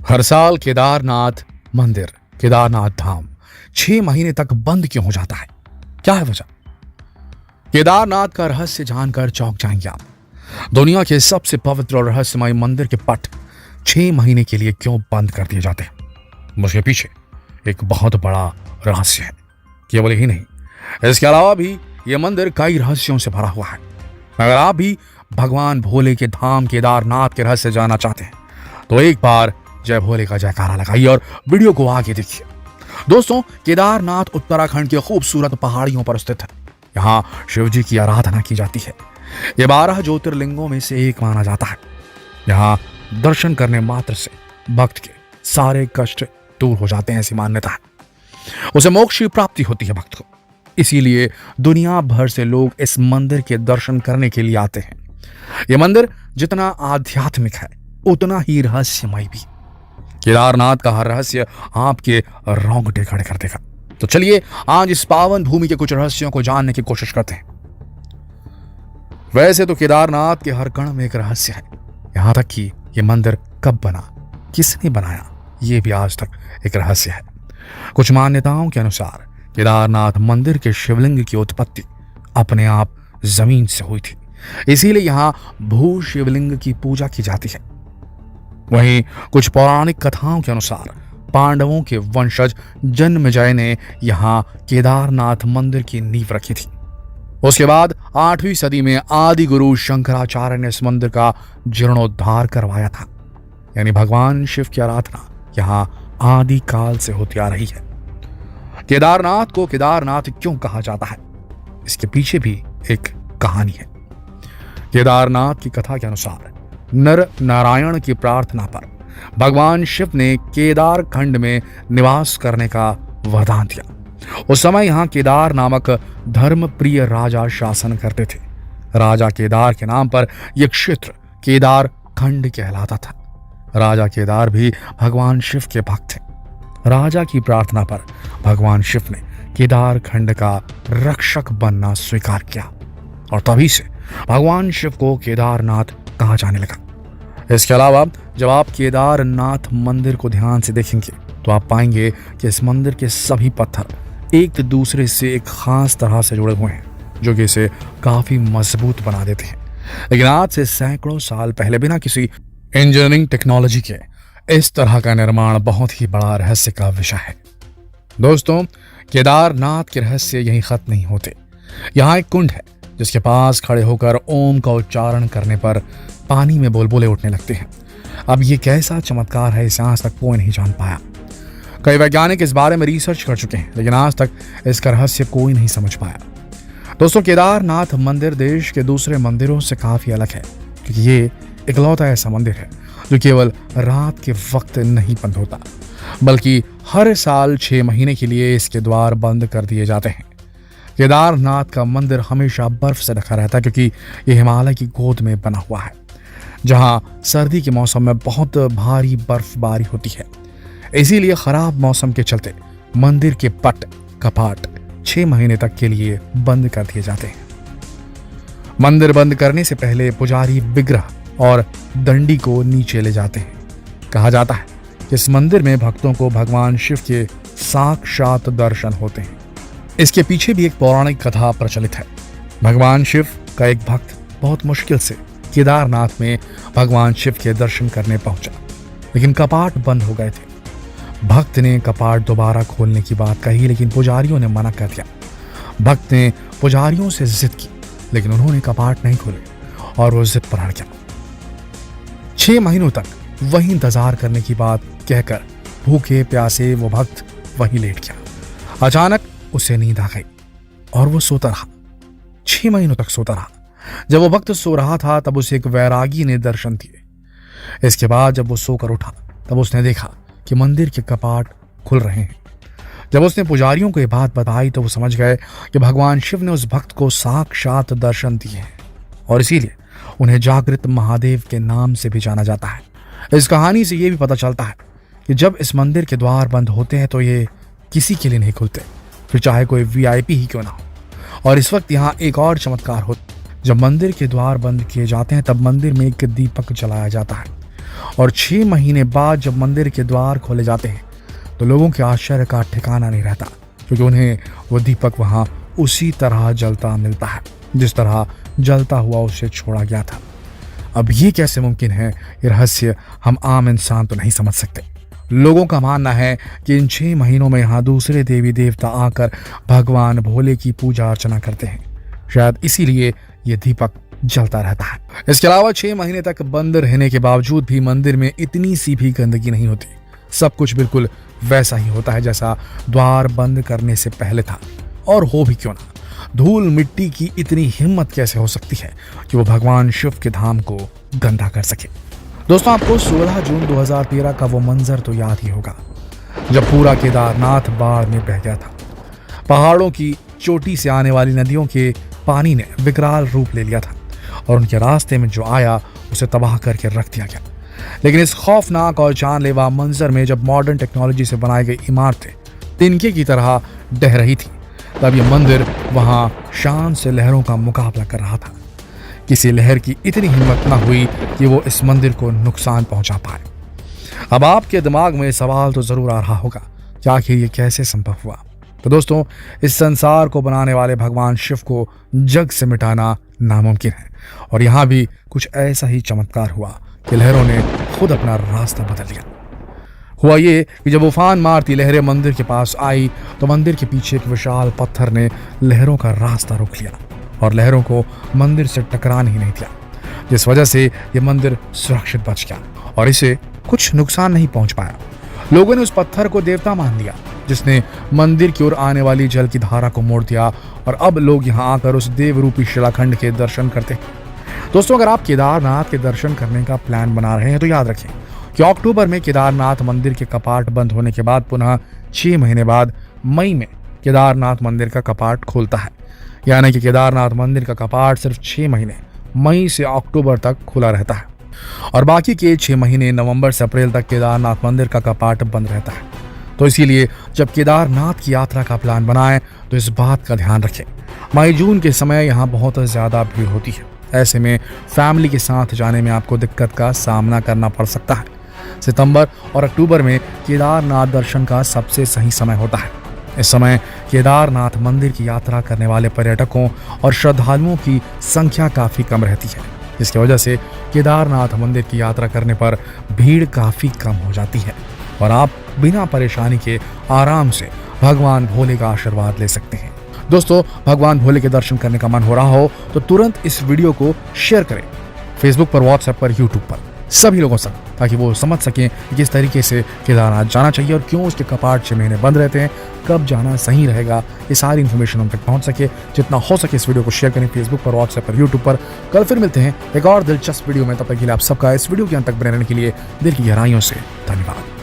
हर साल केदारनाथ मंदिर, केदारनाथ धाम 6 महीने तक बंद क्यों हो जाता है? क्या है वजह? केदारनाथ का रहस्य जानकर चौंक जाएंगे आप। दुनिया के सबसे पवित्र और रहस्यमय मंदिर के पट 6 महीने के लिए क्यों बंद कर दिए जाते हैं? मुझे पीछे एक बहुत बड़ा रहस्य है। केवल यही नहीं, इसके अलावा भी यह मंदिर कई रहस्यों से भरा हुआ है। अगर आप भी भगवान भोले के धाम केदारनाथ के रहस्य जानना चाहते हैं तो एक बार जय भोले का जयकारा लगाइए और वीडियो को आगे देखिए। दोस्तों, केदारनाथ उत्तराखंड की खूबसूरत पहाड़ियों पर स्थित है। यहाँ शिव जी की आराधना की जाती है। ये 12 ज्योतिर्लिंगों में से एक माना जाता है। यहाँ दर्शन करने मात्र से भक्त के सारे कष्ट दूर हो जाते हैं, ऐसी मान्यता है। उसे मोक्ष की प्राप्ति होती है भक्त को। इसीलिए दुनिया भर से लोग इस मंदिर के दर्शन करने के लिए आते हैं। यह मंदिर जितना आध्यात्मिक है उतना ही रहस्यमय भी। केदारनाथ का हर रहस्य आपके रोंगटे खड़े कर देगा। तो चलिए आज इस पावन भूमि के कुछ रहस्यों को जानने की कोशिश करते हैं। वैसे तो केदारनाथ के हर कण में एक रहस्य है। यहां तक कि यह मंदिर कब बना, किसने बनाया, यह भी आज तक एक रहस्य है। कुछ मान्यताओं के अनुसार केदारनाथ मंदिर के शिवलिंग की उत्पत्ति अपने आप जमीन से हुई थी, इसीलिए यहां भू शिवलिंग की पूजा की जाती है। वहीं कुछ पौराणिक कथाओं के अनुसार पांडवों के वंशज जन्मेजय ने यहां केदारनाथ मंदिर की नींव रखी थी। उसके बाद 8वीं सदी में आदि गुरु शंकराचार्य ने इस मंदिर का जीर्णोद्धार करवाया था। यानी भगवान शिव की आराधना यहां आदि काल से होती आ रही है। केदारनाथ को केदारनाथ क्यों कहा जाता है, इसके पीछे भी एक कहानी है। केदारनाथ की कथा के अनुसार नर नारायण की प्रार्थना पर भगवान शिव ने केदार खंड में निवास करने का वरदान दिया। उस समय यहां केदार नामक धर्म प्रिय राजा शासन करते थे। राजा केदार के नाम पर यह क्षेत्र केदार खंड कहलाता था। राजा केदार भी भगवान शिव के भक्त थे। राजा की प्रार्थना पर भगवान शिव ने केदार खंड का रक्षक बनना स्वीकार किया और तभी से भगवान शिव को केदारनाथ कहा जाने लगा। इसके अलावा जब आप केदारनाथ मंदिर को ध्यान से देखेंगे तो आप पाएंगे कि इस मंदिर के सभी पत्थर एक दूसरे से एक खास तरह से जुड़े हुए हैं, जो कि इसे काफी मजबूत बना देते हैं। लेकिन आज से सैकड़ों साल पहले बिना किसी इंजीनियरिंग टेक्नोलॉजी के इस तरह का निर्माण बहुत ही बड़ा रहस्य का विषय है। दोस्तों, केदारनाथ के रहस्य यहीं खत्म नहीं होते। यहाँ एक कुंड है जिसके पास खड़े होकर ओम का उच्चारण करने पर पानी में बुलबुले उठने लगते हैं। अब ये कैसा चमत्कार है, इसे आज तक कोई नहीं जान पाया। कई वैज्ञानिक इस बारे में रिसर्च कर चुके हैं, लेकिन आज तक इसका रहस्य कोई नहीं समझ पाया। दोस्तों, केदारनाथ मंदिर देश के दूसरे मंदिरों से काफी अलग है, क्योंकि ये इकलौता ऐसा मंदिर है जो केवल रात के वक्त नहीं बंद होता, बल्कि हर साल 6 महीने के लिए इसके द्वार बंद कर दिए जाते हैं। केदारनाथ का मंदिर हमेशा बर्फ से ढका रहता है, क्योंकि यह हिमालय की गोद में बना हुआ है, जहां सर्दी के मौसम में बहुत भारी बर्फबारी होती है। इसीलिए खराब मौसम के चलते मंदिर के पट कपाट 6 महीने तक के लिए बंद कर दिए जाते हैं। मंदिर बंद करने से पहले पुजारी विग्रह और दंडी को नीचे ले जाते हैं। कहा जाता है कि इस मंदिर में भक्तों को भगवान शिव के साक्षात दर्शन होते हैं। इसके पीछे भी एक पौराणिक कथा प्रचलित है। भगवान शिव का एक भक्त बहुत मुश्किल से केदारनाथ में भगवान शिव के दर्शन करने पहुंचा, लेकिन कपाट बंद हो गए थे। भक्त ने कपाट दोबारा खोलने की बात कही, लेकिन पुजारियों ने मना कर दिया। भक्त ने पुजारियों से जिद की, लेकिन उन्होंने कपाट नहीं खोले और वो जिद पर अड़ गया। 6 महीनों तक वहीं इंतजार करने की बात कहकर भूखे प्यासे वो भक्त वहीं लेट गया। अचानक उसे नींद आ गई और वो सोता रहा। 6 महीनों तक सोता रहा। जब वो भक्त सो रहा था तब उसे एक वैरागी ने दर्शन दिए। इसके बाद जब वो सोकर उठा तब उसने देखा कि मंदिर के कपाट खुल रहे हैं। जब उसने पुजारियों को ये बात बताई तो वो समझ गए कि भगवान शिव ने उस भक्त को साक्षात दर्शन दिए हैं और इसीलिए उन्हें जागृत महादेव के नाम से भी जाना जाता है। इस कहानी से ये भी पता चलता है कि जब इस मंदिर के द्वार बंद होते हैं तो ये किसी के लिए नहीं खुलते, फिर चाहे कोई वीआईपी ही क्यों ना हो। और इस वक्त यहाँ एक और चमत्कार होता है। जब मंदिर के द्वार बंद किए जाते हैं तब मंदिर में एक दीपक जलाया जाता है और 6 महीने बाद जब मंदिर के द्वार खोले जाते हैं तो लोगों के आश्चर्य का ठिकाना नहीं रहता, क्योंकि उन्हें वो दीपक वहां उसी तरह जलता मिलता है जिस तरह जलता हुआ उसे छोड़ा गया था। अब ये कैसे मुमकिन है, ये रहस्य हम आम इंसान तो नहीं समझ सकते। लोगों का मानना है कि इन 6 महीनों में यहाँ दूसरे देवी देवता आकर भगवान भोले की पूजा अर्चना करते हैं, शायद इसीलिए ये दीपक जलता रहता है। इसके अलावा 6 महीने तक बंद रहने के बावजूद भी मंदिर में इतनी सी भी गंदगी नहीं होती। सब कुछ बिल्कुल वैसा ही होता है जैसा द्वार बंद करने से पहले था। और हो भी क्यों ना, धूल मिट्टी की इतनी हिम्मत कैसे हो सकती है कि वो भगवान शिव के धाम को गंदा कर सके। दोस्तों, आपको 16 जून 2013 का वो मंजर तो याद ही होगा जब पूरा केदारनाथ बाढ़ में बह गया था। पहाड़ों की चोटी से आने वाली नदियों के पानी ने विकराल रूप ले लिया था और उनके रास्ते में जो आया उसे तबाह करके रख दिया गया। लेकिन इस खौफनाक और जानलेवा मंजर में जब मॉडर्न टेक्नोलॉजी से बनाई गई इमारतें तिनके की तरह ढह रही थी, तब ये मंदिर वहां शान से लहरों का मुकाबला कर रहा था। किसी लहर की इतनी हिम्मत न हुई कि वो इस मंदिर को नुकसान पहुंचा पाए। अब आपके दिमाग में सवाल तो जरूर आ रहा होगा कि आखिर ये कैसे संभव हुआ। तो दोस्तों, इस संसार को बनाने वाले भगवान शिव को जग से मिटाना नामुमकिन है, और यहाँ भी कुछ ऐसा ही चमत्कार हुआ कि लहरों ने खुद अपना रास्ता बदल लिया। हुआ ये कि जब उफान मारती लहरें मंदिर के पास आई तो मंदिर के पीछे एक विशाल पत्थर ने लहरों का रास्ता रोक लिया और लहरों को मंदिर से टकराने ही नहीं दिया, जिस वजह से ये मंदिर सुरक्षित बच गया और इसे कुछ नुकसान नहीं पहुंच पाया। लोगों ने उस पत्थर को देवता मान लिया जिसने मंदिर की ओर आने वाली जल की धारा को मोड़ दिया, और अब लोग यहाँ आकर उस देव रूपी शिलाखंड के दर्शन करते हैं। दोस्तों, अगर आप केदारनाथ के दर्शन करने का प्लान बना रहे हैं तो याद रखें कि अक्टूबर में केदारनाथ मंदिर के कपाट बंद होने के बाद पुनः 6 महीने बाद मई में केदारनाथ मंदिर का कपाट खोलता है। यानी कि केदारनाथ मंदिर का कपाट सिर्फ 6 महीने मई से अक्टूबर तक खुला रहता है और बाकी के 6 महीने नवंबर से अप्रैल तक केदारनाथ मंदिर का कपाट बंद रहता है। तो इसीलिए जब केदारनाथ की यात्रा का प्लान बनाएं तो इस बात का ध्यान रखें, मई जून के समय यहाँ बहुत ज़्यादा भीड़ होती है। ऐसे में फैमिली के साथ जाने में आपको दिक्कत का सामना करना पड़ सकता है। सितंबर और अक्टूबर में केदारनाथ दर्शन का सबसे सही समय होता है। इस समय केदारनाथ मंदिर की यात्रा करने वाले पर्यटकों और श्रद्धालुओं की संख्या काफ़ी कम रहती है, जिसकी वजह से केदारनाथ मंदिर की यात्रा करने पर भीड़ काफ़ी कम हो जाती है और आप बिना परेशानी के आराम से भगवान भोले का आशीर्वाद ले सकते हैं। दोस्तों, भगवान भोले के दर्शन करने का मन हो रहा हो तो तुरंत इस वीडियो को शेयर करें, फेसबुक पर, व्हाट्सएप पर, यूट्यूब पर, सभी लोगों से, ताकि वो समझ सकें कि किस तरीके से केदारनाथ जाना चाहिए और क्यों उसके कपाट 6 महीने बंद रहते हैं, कब जाना सही रहेगा। ये सारी इन्फॉर्मेशन उन तक पहुंच सके। जितना हो सके इस वीडियो को शेयर करें फेसबुक पर, व्हाट्सएप पर, यूट्यूब पर। कल फिर मिलते हैं एक और दिलचस्प वीडियो में। तब तक के लिए आप सबका इस वीडियो के अंत तक बने रहने के लिए दिल की गहराइयों से धन्यवाद।